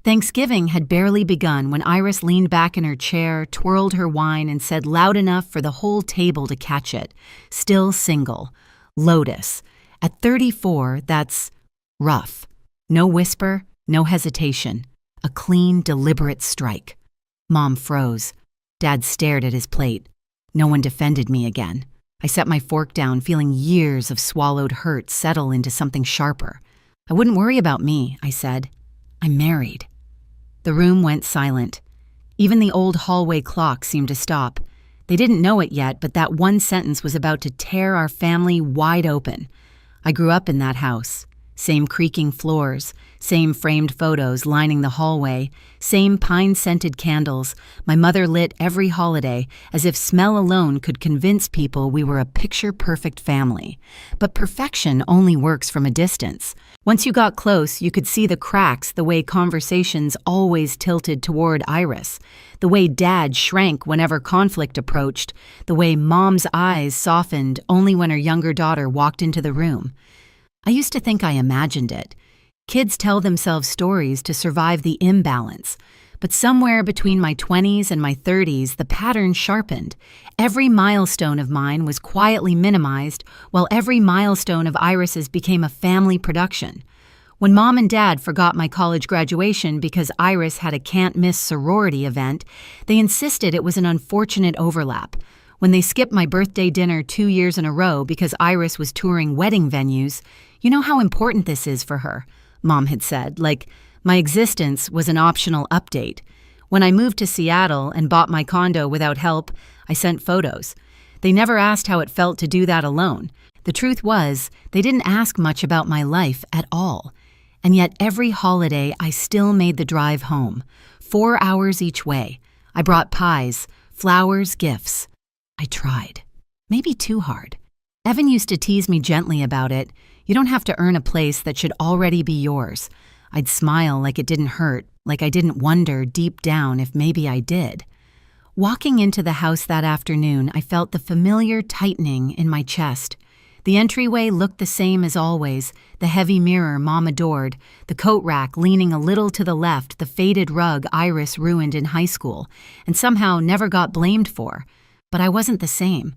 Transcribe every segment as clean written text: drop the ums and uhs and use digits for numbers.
Thanksgiving had barely begun when Iris leaned back in her chair, twirled her wine, and said loud enough for the whole table to catch it. Still single. Lotus. At 34, that's rough. No whisper, no hesitation. A clean, deliberate strike. Mom froze. Dad stared at his plate. No one defended me again. I set my fork down, feeling years of swallowed hurt settle into something sharper. I wouldn't worry about me, I said. I'm married. The room went silent. Even the old hallway clock seemed to stop. They didn't know it yet, but that one sentence was about to tear our family wide open. I grew up in that house. Same creaking floors, same framed photos lining the hallway, same pine-scented candles. My mother lit every holiday, as if smell alone could convince people we were a picture-perfect family. But perfection only works from a distance. Once you got close, you could see the cracks, the way conversations always tilted toward Iris, the way Dad shrank whenever conflict approached, the way Mom's eyes softened only when her younger daughter walked into the room. I used to think I imagined it. Kids tell themselves stories to survive the imbalance. But somewhere between my 20s and my 30s, the pattern sharpened. Every milestone of mine was quietly minimized, while every milestone of Iris's became a family production. When Mom and Dad forgot my college graduation because Iris had a can't-miss sorority event, they insisted it was an unfortunate overlap. When they skipped my birthday dinner 2 years in a row because Iris was touring wedding venues, "You know how important this is for her," Mom had said, like my existence was an optional update. When I moved to Seattle and bought my condo without help, I sent photos. They never asked how it felt to do that alone. The truth was, they didn't ask much about my life at all. And yet every holiday, I still made the drive home. 4 hours each way. I brought pies, flowers, gifts. I tried. Maybe too hard. Evan used to tease me gently about it. You don't have to earn a place that should already be yours. I'd smile like it didn't hurt, like I didn't wonder deep down if maybe I did. Walking into the house that afternoon, I felt the familiar tightening in my chest. The entryway looked the same as always, the heavy mirror Mom adored, the coat rack leaning a little to the left, the faded rug Iris ruined in high school, and somehow never got blamed for. But I wasn't the same.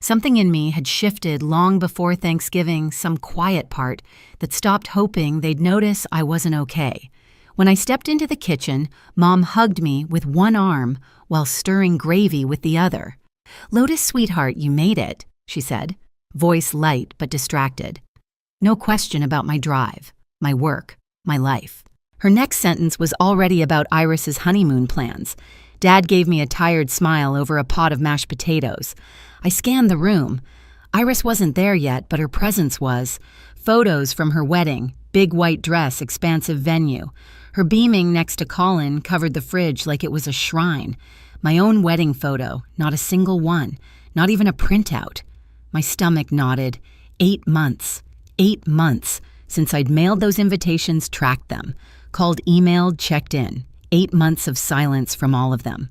Something in me had shifted long before Thanksgiving, some quiet part that stopped hoping they'd notice I wasn't okay. When I stepped into the kitchen, Mom hugged me with one arm while stirring gravy with the other. "Lotus, sweetheart, you made it," she said, voice light but distracted. No question about my drive, my work, my life. Her next sentence was already about Iris's honeymoon plans. Dad gave me a tired smile over a pot of mashed potatoes. I scanned the room. Iris wasn't there yet, but her presence was. Photos from her wedding, big white dress, expansive venue. Her beaming next to Colin covered the fridge like it was a shrine. My own wedding photo, not a single one, not even a printout. My stomach nodded. 8 months. 8 months since I'd mailed those invitations, tracked them, called, emailed, checked in. 8 months of silence from all of them.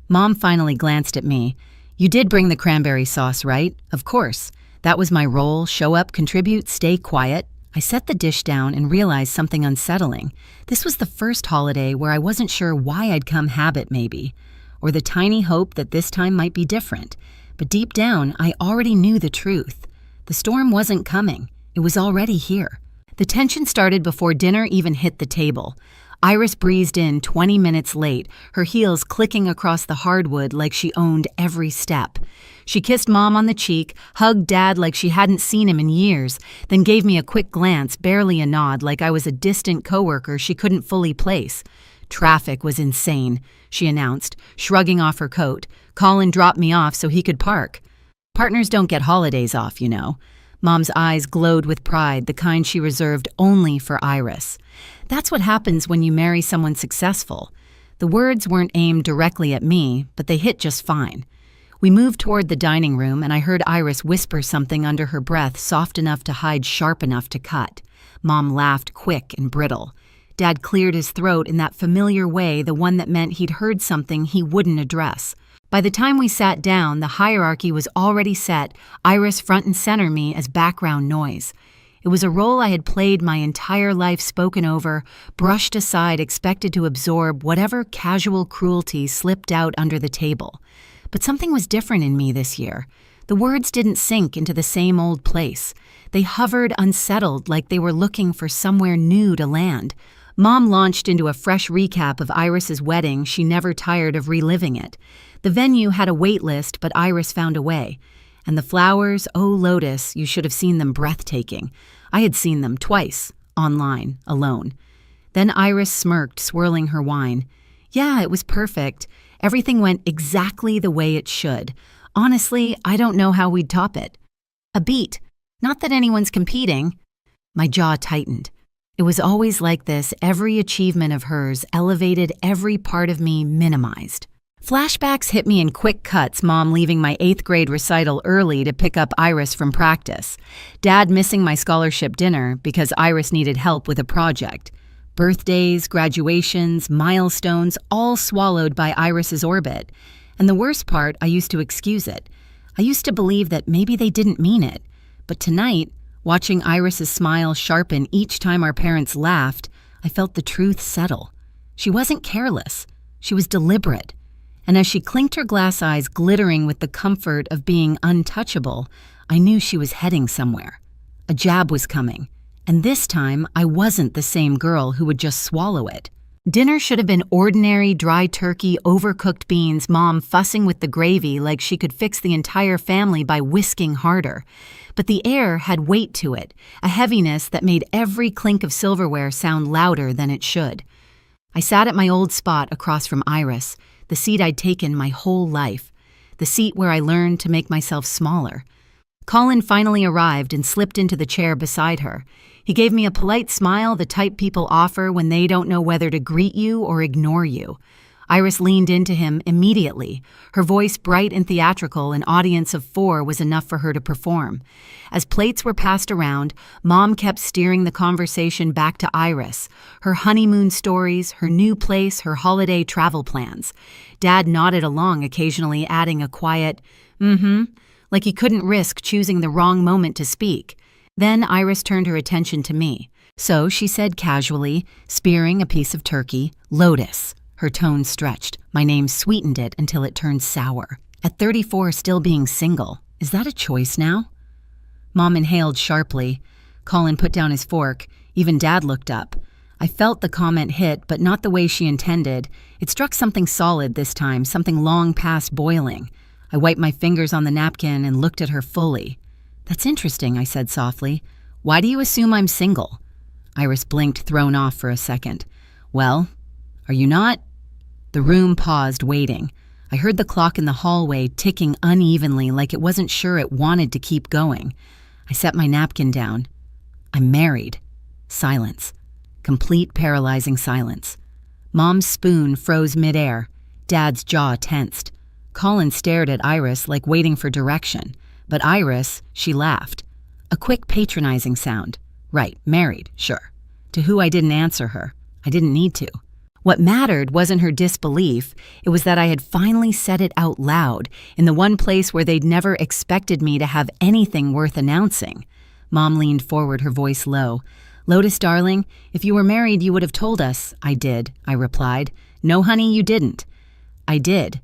Mom finally glanced at me. "You did bring the cranberry sauce, right?" "Of course. That was my role, show up, contribute, stay quiet." I set the dish down and realized something unsettling. This was the first holiday where I wasn't sure why I'd come habit maybe, or the tiny hope that this time might be different. But deep down, I already knew the truth. The storm wasn't coming. It was already here. The tension started before dinner even hit the table. Iris breezed in 20 minutes late, her heels clicking across the hardwood like she owned every step. She kissed Mom on the cheek, hugged Dad like she hadn't seen him in years, then gave me a quick glance, barely a nod, like I was a distant coworker she couldn't fully place. "Traffic was insane," she announced, shrugging off her coat. "Colin dropped me off so he could park. Partners don't get holidays off, you know." Mom's eyes glowed with pride, the kind she reserved only for Iris. That's what happens when you marry someone successful. The words weren't aimed directly at me, but they hit just fine. We moved toward the dining room, and I heard Iris whisper something under her breath, soft enough to hide, sharp enough to cut. Mom laughed, quick and brittle. Dad cleared his throat in that familiar way, the one that meant he'd heard something he wouldn't address. By the time we sat down, the hierarchy was already set, Iris front and center me as background noise. It was a role I had played my entire life, spoken over, brushed aside, expected to absorb whatever casual cruelty slipped out under the table. But something was different in me this year. The words didn't sink into the same old place. They hovered unsettled, like they were looking for somewhere new to land. Mom launched into a fresh recap of Iris's wedding. She never tired of reliving it. The venue had a wait list, but Iris found a way. And the flowers, oh Lotus, you should have seen them, breathtaking. I had seen them twice, online, alone. Then Iris smirked, swirling her wine. Yeah, it was perfect. Everything went exactly the way it should. Honestly, I don't know how we'd top it. A beat. Not that anyone's competing. My jaw tightened. It was always like this. Every achievement of hers elevated, every part of me minimized. Flashbacks hit me in quick cuts, Mom leaving my 8th grade recital early to pick up Iris from practice. Dad missing my scholarship dinner because Iris needed help with a project. Birthdays, graduations, milestones, all swallowed by Iris's orbit. And the worst part, I used to excuse it. I used to believe that maybe they didn't mean it. But tonight, watching Iris's smile sharpen each time our parents laughed, I felt the truth settle. She wasn't careless. She was deliberate. And as she clinked her glass eyes glittering with the comfort of being untouchable, I knew she was heading somewhere. A jab was coming. And this time, I wasn't the same girl who would just swallow it. Dinner should have been ordinary, dry turkey, overcooked beans, Mom fussing with the gravy like she could fix the entire family by whisking harder. But the air had weight to it, a heaviness that made every clink of silverware sound louder than it should. I sat at my old spot across from Iris, the seat I'd taken my whole life, the seat where I learned to make myself smaller. Colin finally arrived and slipped into the chair beside her. He gave me a polite smile, the type people offer when they don't know whether to greet you or ignore you. Iris leaned into him immediately. Her voice bright and theatrical, an audience of 4 was enough for her to perform. As plates were passed around, Mom kept steering the conversation back to Iris, her honeymoon stories, her new place, her holiday travel plans. Dad nodded along, occasionally adding a quiet, like he couldn't risk choosing the wrong moment to speak. Then Iris turned her attention to me. So she said casually, spearing a piece of turkey, Lotus. Her tone stretched. My name sweetened it until it turned sour. At 34, still being single. Is that a choice now? Mom inhaled sharply. Colin put down his fork. Even Dad looked up. I felt the comment hit, but not the way she intended. It struck something solid this time, something long past boiling. I wiped my fingers on the napkin and looked at her fully. That's interesting, I said softly. Why do you assume I'm single? Iris blinked, thrown off for a second. Well, are you not? The room paused, waiting. I heard the clock in the hallway ticking unevenly like it wasn't sure it wanted to keep going. I set my napkin down. I'm married. Silence. Complete paralyzing silence. Mom's spoon froze midair. Dad's jaw tensed. Colin stared at Iris like waiting for direction. But Iris, she laughed. A quick patronizing sound. Right, married, sure. To who I didn't answer her. I didn't need to. What mattered wasn't her disbelief, it was that I had finally said it out loud, in the one place where they'd never expected me to have anything worth announcing. Mom leaned forward, her voice low. Lotus, darling, if you were married, you would have told us. I did, I replied. No, honey, you didn't. I did.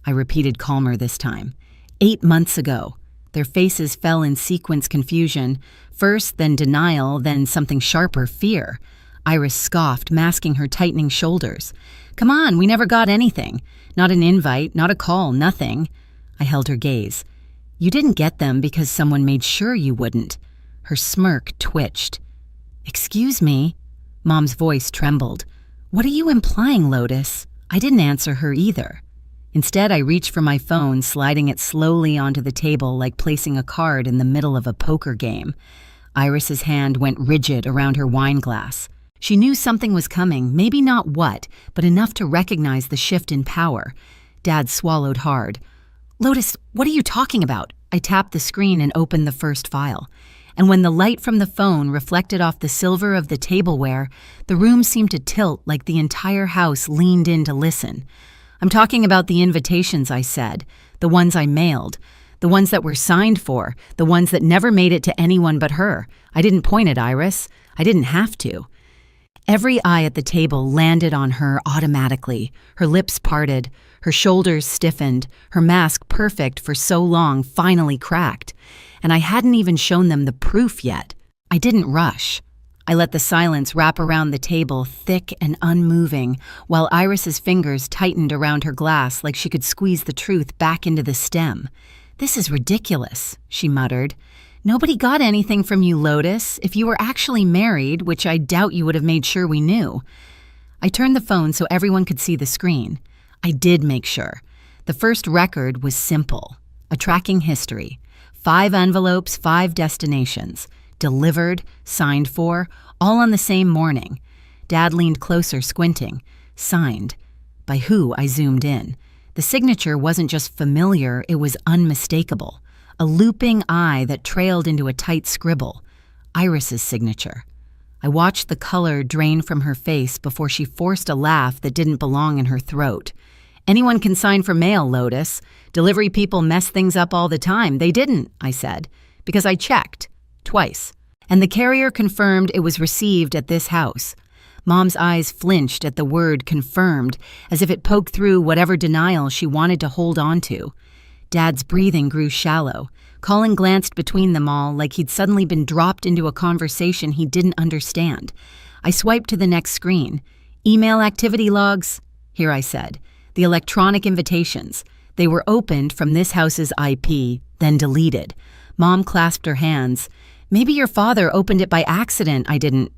I repeated calmer this time. 8 months ago. Their faces fell in sequence confusion. First, then denial, then something sharper, fear. Iris scoffed, masking her tightening shoulders. Come on, we never got anything. Not an invite, not a call, nothing. I held her gaze. You didn't get them because someone made sure you wouldn't. Her smirk twitched. Excuse me? Mom's voice trembled. What are you implying, Lotus? I didn't answer her either. Instead, I reached for my phone, sliding it slowly onto the table like placing a card in the middle of a poker game. Iris's hand went rigid around her wine glass. She knew something was coming, maybe not what, but enough to recognize the shift in power. Dad swallowed hard. Lotus, what are you talking about? I tapped the screen and opened the first file. And when the light from the phone reflected off the silver of the tableware, the room seemed to tilt like the entire house leaned in to listen. I'm talking about the invitations, I said, the ones I mailed. The ones that were signed for, the ones that never made it to anyone but her. I didn't point at Iris. I didn't have to. Every eye at the table landed on her automatically. Her lips parted, her shoulders stiffened, her mask perfect for so long finally cracked. And I hadn't even shown them the proof yet. I didn't rush. I let the silence wrap around the table, thick and unmoving, while Iris's fingers tightened around her glass like she could squeeze the truth back into the stem. "This is ridiculous," she muttered. "Nobody got anything from you, Lotus. If you were actually married, which I doubt you would have made sure we knew." I turned the phone so everyone could see the screen. I did make sure. The first record was simple. A tracking history. 5 envelopes, 5 destinations. Delivered, signed for, all on the same morning. Dad leaned closer, squinting. Signed. By who? I zoomed in. The signature wasn't just familiar, it was unmistakable. A looping eye that trailed into a tight scribble. Iris's signature. I watched the color drain from her face before she forced a laugh that didn't belong in her throat. "Anyone can sign for mail, Lotus. Delivery people mess things up all the time." "They didn't," I said, "because I checked. Twice. And the carrier confirmed it was received at this house." Mom's eyes flinched at the word confirmed, as if it poked through whatever denial she wanted to hold on to. Dad's breathing grew shallow. Colin glanced between them all like he'd suddenly been dropped into a conversation he didn't understand. I swiped to the next screen. "Email activity logs." "Here," I said. "The electronic invitations. They were opened from this house's IP, then deleted." Mom clasped her hands. "Maybe your father opened it by accident." "I didn't,"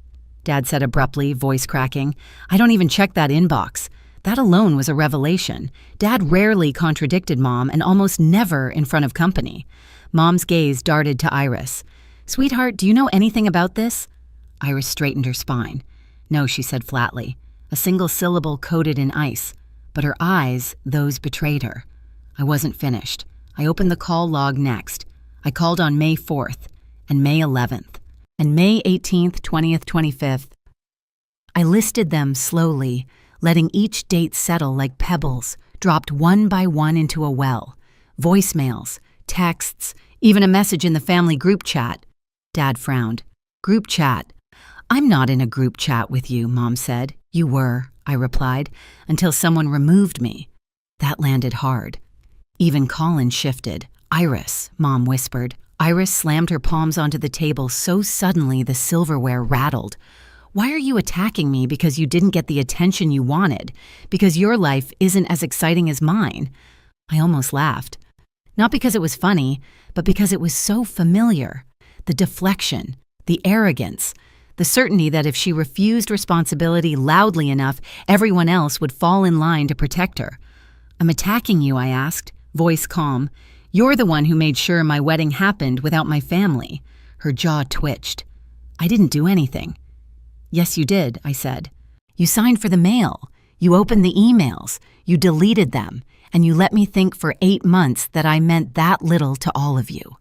Dad said abruptly, voice cracking. "I don't even check that inbox." That alone was a revelation. Dad rarely contradicted Mom and almost never in front of company. Mom's gaze darted to Iris. "Sweetheart, do you know anything about this?" Iris straightened her spine. "No," she said flatly. A single syllable coated in ice. But her eyes, those betrayed her. I wasn't finished. I opened the call log next. I called on May 4th, and May 11th, and May 18th, 20th, 25th. I listed them slowly, letting each date settle like pebbles, dropped one by one into a well. Voicemails, texts, even a message in the family group chat. Dad frowned. "Group chat." "I'm not in a group chat with you," Mom said. "You were," I replied, "until someone removed me." That landed hard. Even Colin shifted. "Iris," Mom whispered. Iris slammed her palms onto the table so suddenly the silverware rattled. "Why are you attacking me because you didn't get the attention you wanted? Because your life isn't as exciting as mine?" I almost laughed. Not because it was funny, but because it was so familiar. The deflection, the arrogance, the certainty that if she refused responsibility loudly enough, everyone else would fall in line to protect her. "I'm attacking you," I asked, voice calm. "You're the one who made sure my wedding happened without my family." Her jaw twitched. "I didn't do anything." "Yes, you did," I said. "You signed for the mail. You opened the emails. You deleted them. And you let me think for 8 months that I meant that little to all of you."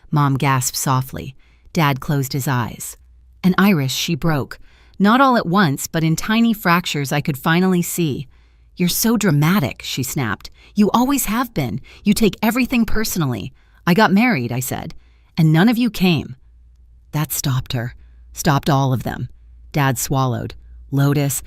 Mom gasped softly. Dad closed his eyes. And Iris, she broke. Not all at once, but in tiny fractures I could finally see. "You're so dramatic," she snapped. "You always have been. You take everything personally. I got married," I said, "and none of you came." That stopped her. Stopped all of them. Dad swallowed. "Lotus,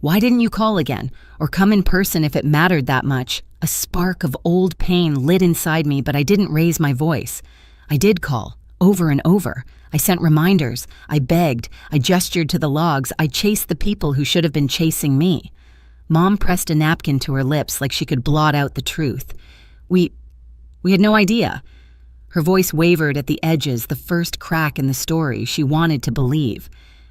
why didn't you call again? Or come in person if it mattered that much?" A spark of old pain lit inside me, but I didn't raise my voice. "I did call, over and over. I sent reminders. I begged. I gestured to the logs. I chased the people who should have been chasing me." Mom pressed a napkin to her lips like she could blot out the truth. We had no idea." Her voice wavered at the edges, the first crack in the story she wanted to believe.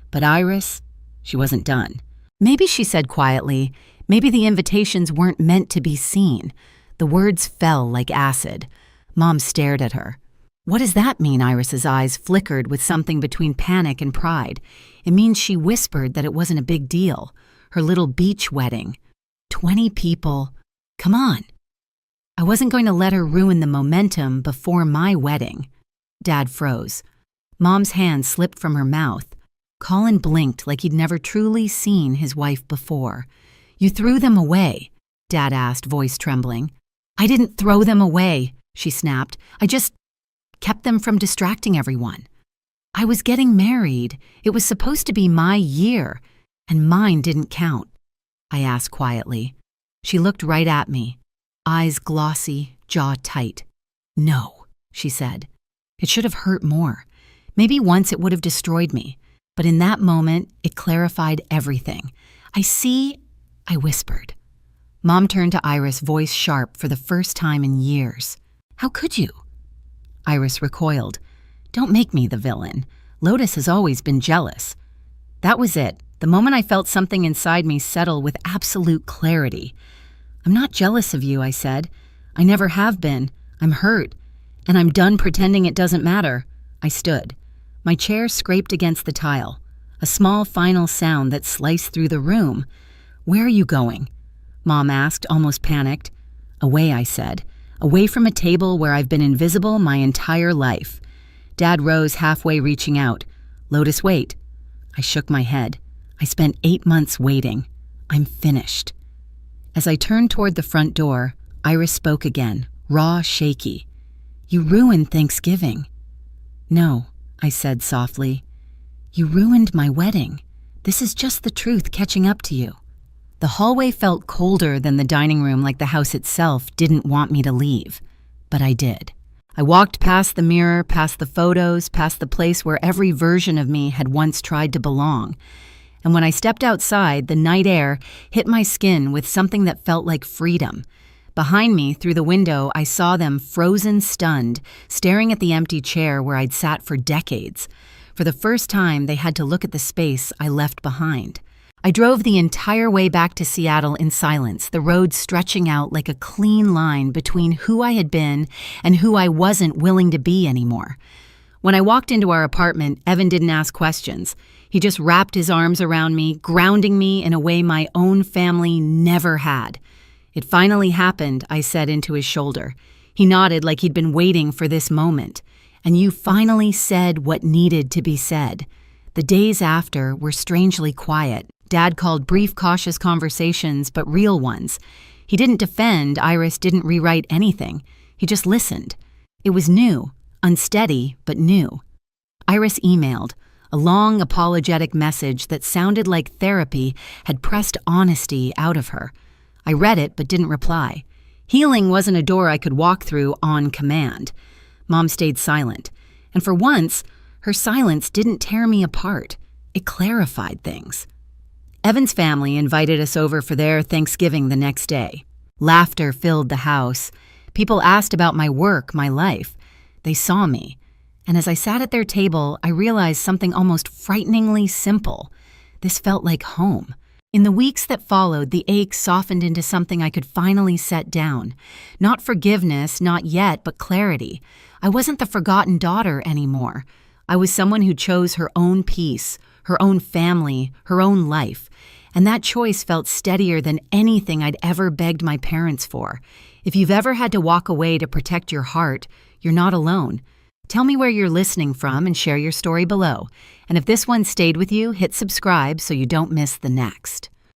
But Iris, she wasn't done. "Maybe," she said quietly, "maybe the invitations weren't meant to be seen." The words fell like acid. Mom stared at her. "What does that mean?" Iris's eyes flickered with something between panic and pride. "It means she whispered that it wasn't a big deal. Her little beach wedding. 20 people. Come on." I wasn't going to let her ruin the momentum before my wedding. Dad froze. Mom's hand slipped from her mouth. Colin blinked like he'd never truly seen his wife before. "You threw them away?" Dad asked, voice trembling. "I didn't throw them away," she snapped. I just kept them from distracting everyone. I was getting married. It was supposed to be my year, and mine didn't count. I asked quietly. She looked right at me, eyes glossy, jaw tight. No, she said. It should have hurt more. Maybe once it would have destroyed me, but in that moment, it clarified everything. I see, I whispered. Mom turned to Iris, voice sharp for the first time in years. How could you? Iris recoiled. Don't make me the villain. Lotus has always been jealous. That was it. The moment I felt something inside me settle with absolute clarity. I'm not jealous of you, I said. I never have been. I'm hurt. And I'm done pretending it doesn't matter. I stood. My chair scraped against the tile. A small final sound that sliced through the room. Where are you going? Mom asked, almost panicked. Away, I said. Away from a table where I've been invisible my entire life. Dad rose halfway, reaching out. Lotus, wait. I shook my head. I spent 8 months waiting. I'm finished. As I turned toward the front door, Iris spoke again, raw, shaky. You ruined Thanksgiving. No, I said softly. You ruined my wedding. This is just the truth catching up to you. The hallway felt colder than the dining room, like the house itself didn't want me to leave. But I did. I walked past the mirror, past the photos, past the place where every version of me had once tried to belong. And when I stepped outside, the night air hit my skin with something that felt like freedom. Behind me, through the window, I saw them frozen, stunned, staring at the empty chair where I'd sat for decades. For the first time, they had to look at the space I left behind. I drove the entire way back to Seattle in silence, the road stretching out like a clean line between who I had been and who I wasn't willing to be anymore. When I walked into our apartment, Evan didn't ask questions. He just wrapped his arms around me, grounding me in a way my own family never had. It finally happened, I said into his shoulder. He nodded like he'd been waiting for this moment. And you finally said what needed to be said. The days after were strangely quiet. Dad called brief, cautious conversations, but real ones. He didn't defend, Iris didn't rewrite anything. He just listened. It was new, unsteady, but new. Iris emailed. A long, apologetic message that sounded like therapy had pressed honesty out of her. I read it, but didn't reply. Healing wasn't a door I could walk through on command. Mom stayed silent. And for once, her silence didn't tear me apart. It clarified things. Evan's family invited us over for their Thanksgiving the next day. Laughter filled the house. People asked about my work, my life. They saw me. And as I sat at their table, I realized something almost frighteningly simple. This felt like home. In the weeks that followed, the ache softened into something I could finally set down. Not forgiveness, not yet, but clarity. I wasn't the forgotten daughter anymore. I was someone who chose her own peace, her own family, her own life. And that choice felt steadier than anything I'd ever begged my parents for. If you've ever had to walk away to protect your heart, you're not alone. Tell me where you're listening from and share your story below. And if this one stayed with you, hit subscribe so you don't miss the next.